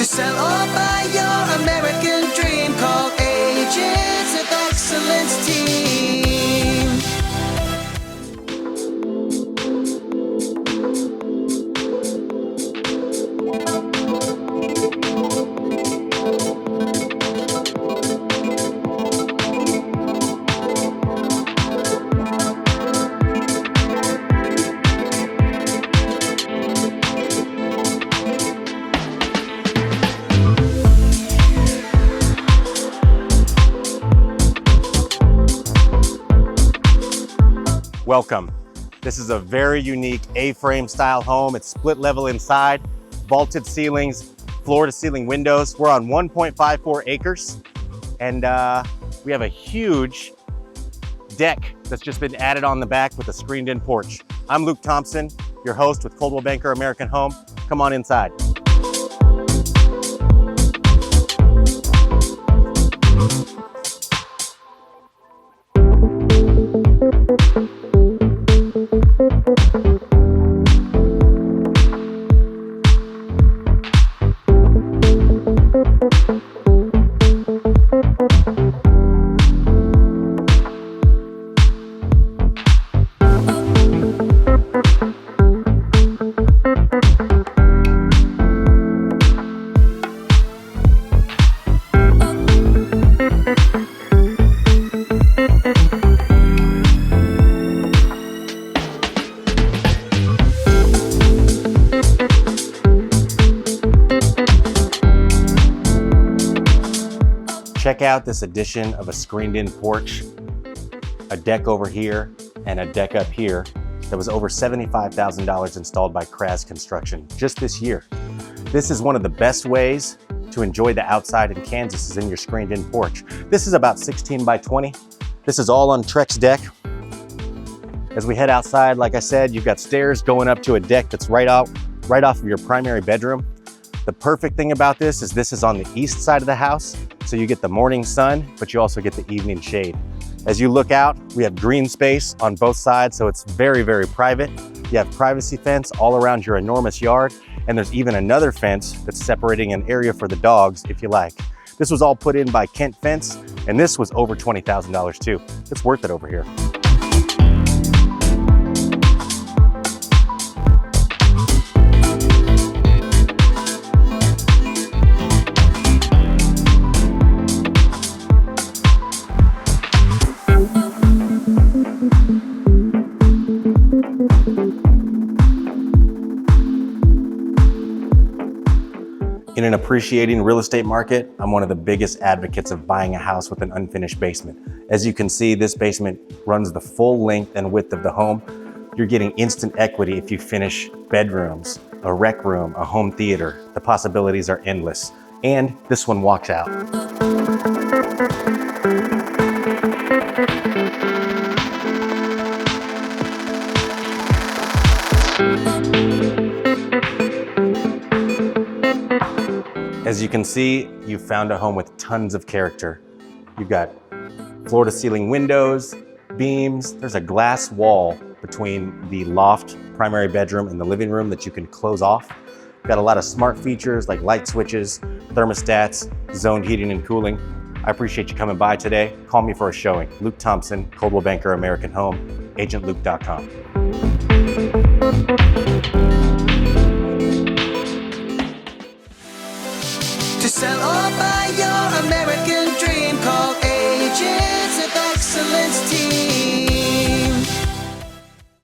To sell or buy your American dream, call Agents of Excellence Team. Welcome. This is a very unique A-frame style home. It's split level inside, vaulted ceilings, floor to ceiling windows. We're on 1.54 acres and we have a huge deck that's just been added on the back with a screened in porch. I'm Luke Thompson, your host with Coldwell Banker American Home. Come on inside. Check out this addition of a screened-in porch, a deck over here, and a deck up here that was over $75,000 installed by Kraz Construction just this year. This is one of the best ways to enjoy the outside in Kansas is in your screened-in porch. This is about 16 by 20. This is all on Trex deck. As we head outside, like I said, you've got stairs going up to a deck that's right off of your primary bedroom. The perfect thing about this is on the east side of the house, so you get the morning sun, but you also get the evening shade. As you look out, we have green space on both sides, so it's very, very private. You have privacy fence all around your enormous yard, and there's even another fence that's separating an area for the dogs if you like. This was all put in by Kent Fence, and this was over $20,000 too. It's worth it over here. In an appreciating real estate market, I'm one of the biggest advocates of buying a house with an unfinished basement. As you can see, this basement runs the full length and width of the home. You're getting instant equity if you finish bedrooms, a rec room, a home theater. The possibilities are endless. And this one walks out. As you can see, you found a home with tons of character. You've got floor to ceiling windows, beams. There's a glass wall between the loft, primary bedroom, and the living room that you can close off. You've got a lot of smart features like light switches, thermostats, zoned heating and cooling. I appreciate you coming by today. Call me for a showing. Luke Thompson, Coldwell Banker American Home, agentluke.com. To sell or buy your American dream,